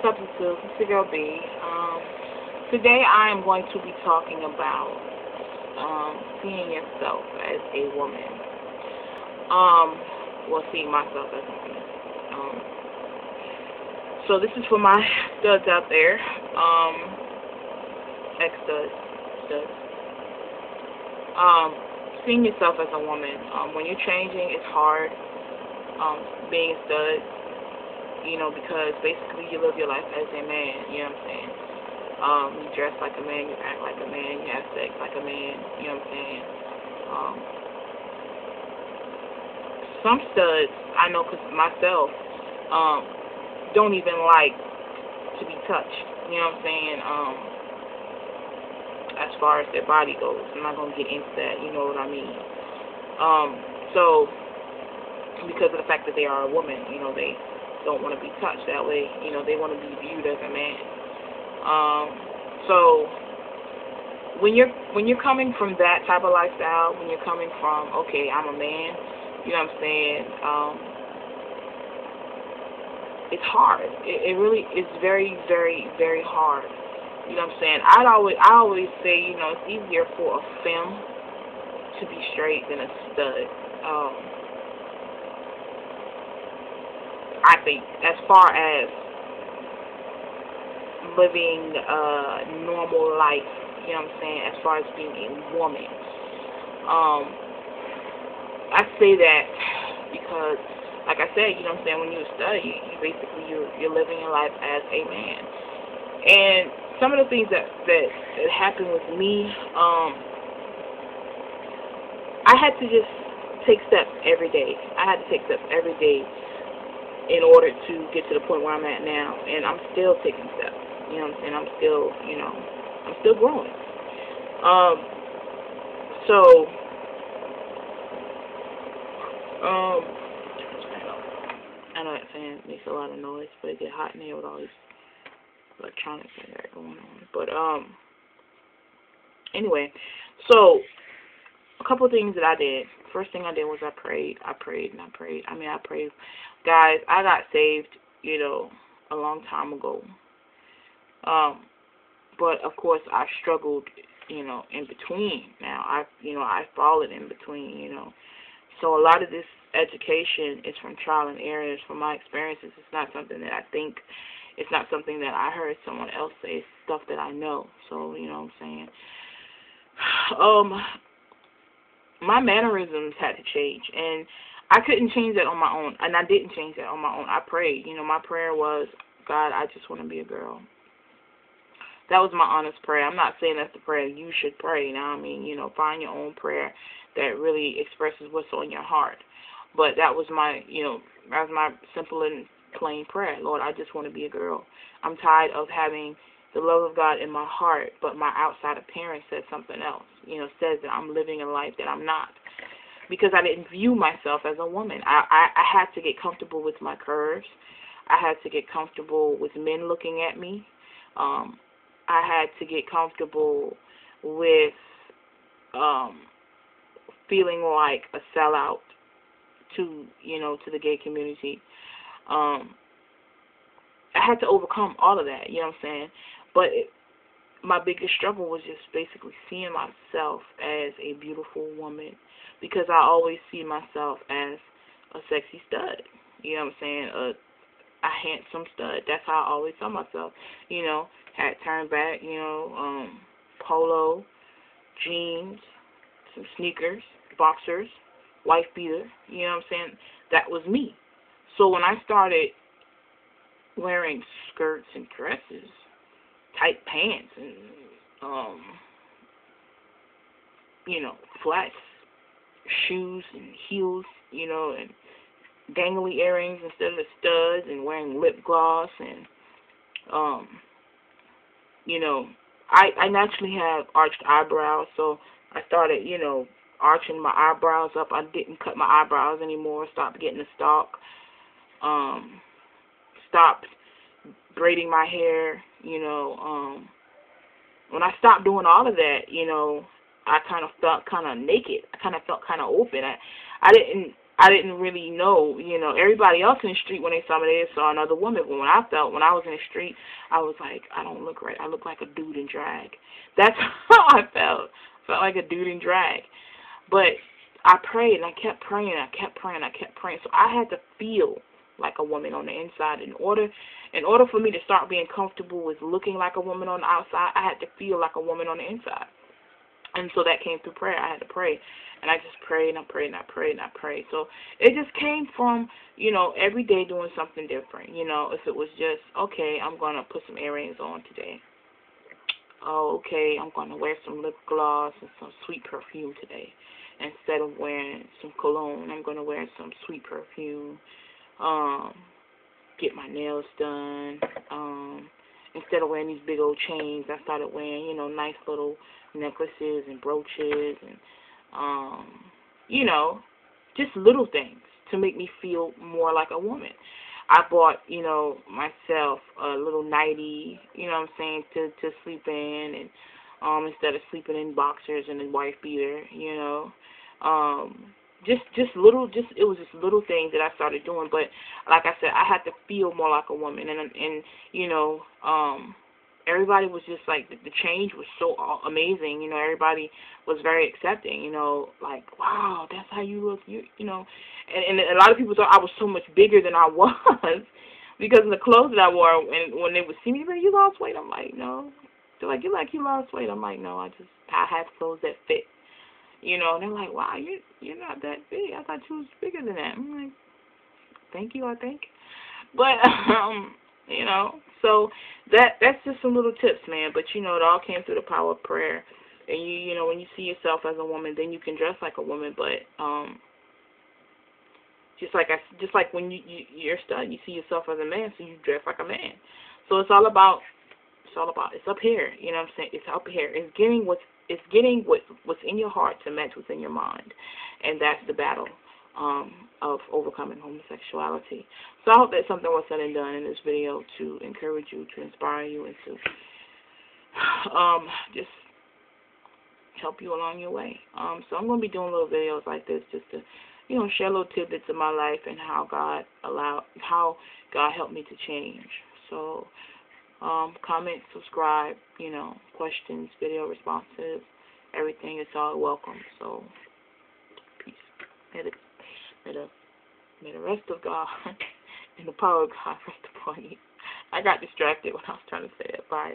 Substitute, it's your girl B. Today I am going to be talking about seeing yourself as a woman. Seeing myself as a woman. So this is for my studs out there, ex-studs, studs. Seeing yourself as a woman. When you're changing, it's hard. Being a stud, because basically you live your life as a man, you know what I'm saying? You dress like a man, you act like a man, you have sex like a man, you know what I'm saying? Some studs, I know because myself, don't even like to be touched, you know what I'm saying? As far as their body goes, I'm not going to get into that, you know what I mean? So, because of the fact that they are a woman, they don't want to be touched that way, they want to be viewed as a man. So when you're coming from that type of lifestyle, when you're coming from, okay, I'm a man, you know what I'm saying, it's hard. It really is very, very, very hard. You know what I'm saying? I always say, it's easier for a femme to be straight than a stud. I think, as far as living a normal life, you know what I'm saying, as far as being a woman. I say that because, like I said, you know what I'm saying, when you're a stud, you're living your life as a man. And some of the things that happened with me, I had to just take steps every day. I had to take steps every day in order to get to the point where I'm at now, and I'm still taking steps. You know what I'm saying? I'm still growing. I know that fan makes a lot of noise, but it gets hot in here with all these electronics and that going on. But anyway, so a couple of things that I did. First thing I did was I prayed. I prayed. Guys, I got saved, a long time ago. But of course I struggled, in between. Now I've fallen in between, So a lot of this education is from trial and error. It's from my experiences. It's not something that I think. It's not something that I heard someone else say. It's stuff that I know. So, you know what I'm saying? My mannerisms had to change, and I couldn't change that on my own, and I didn't change that on my own. I prayed. My prayer was, God, I just want to be a girl. That was my honest prayer. I'm not saying that's the prayer you should pray. Find your own prayer that really expresses what's on your heart. But that was my simple and plain prayer. Lord, I just want to be a girl. I'm tired of having the love of God in my heart, but my outside appearance says something else. Says that I'm living a life that I'm not. Because I didn't view myself as a woman. I had to get comfortable with my curves. I had to get comfortable with men looking at me. I had to get comfortable with feeling like a sellout to the gay community. I had to overcome all of that, you know what I'm saying? But my biggest struggle was just basically seeing myself as a beautiful woman, because I always see myself as a sexy stud, you know what I'm saying? A handsome stud. That's how I always saw myself, hat turned back, polo, jeans, some sneakers, boxers, wife beater, you know what I'm saying? That was me. So when I started wearing skirts and dresses, tight pants, and flat shoes and heels, and dangly earrings instead of the studs, and wearing lip gloss, and I naturally have arched eyebrows, so I started, arching my eyebrows up. I didn't cut my eyebrows anymore. Stopped getting the stalk. Stopped braiding my hair. When I stopped doing all of that, I kind of felt kind of naked. I kind of felt kind of open. I didn't I didn't really know, everybody else in the street when they saw me, they saw another woman. But when I was in the street, I was like, I don't look right. I look like a dude in drag. That's how I felt. I felt like a dude in drag. But I prayed, and I kept praying, and I kept praying, and I kept praying. So I had to feel like a woman on the inside. In order for me to start being comfortable with looking like a woman on the outside, I had to feel like a woman on the inside. And so that came through prayer. I had to pray. And I just prayed, and I prayed, and I prayed, and I prayed. So it just came from, every day doing something different. If it was just, okay, I'm going to put some earrings on today. Oh, okay, I'm going to wear some lip gloss and some sweet perfume today. Instead of wearing some cologne, I'm going to wear some sweet perfume. Get my nails done. Instead of wearing these big old chains, I started wearing, nice little necklaces and brooches and, just little things to make me feel more like a woman. I bought, myself a little nightie, to sleep in, and instead of sleeping in boxers and a wife beater, it was just little things that I started doing. But like I said, I had to feel more like a woman, and everybody was just like, the change was so amazing. Everybody was very accepting. Like, wow, that's how you look. And a lot of people thought I was so much bigger than I was because of the clothes that I wore. And when they would see me, you lost weight. I'm like, no. They're like, you lost weight. I'm like, no, I have clothes that fit. And they're like, wow, you're not that big. I thought you was bigger than that. I'm like, thank you, I think. But so that's just some little tips, man. But it all came through the power of prayer. And when you see yourself as a woman, then you can dress like a woman. But just like when you're stunned, you see yourself as a man, so you dress like a man. So it's up here. You know what I'm saying? It's up here. It's getting what's in your heart to match what's in your mind, and that's the battle of overcoming homosexuality. So I hope that something was said and done in this video to encourage you, to inspire you, and to just help you along your way. So I'm going to be doing little videos like this just to, share little tidbits of my life and how God helped me to change. So comment, subscribe, questions, video responses, everything is all welcome. So peace. May the rest of God and the power of God rest upon you. I got distracted when I was trying to say that. Bye.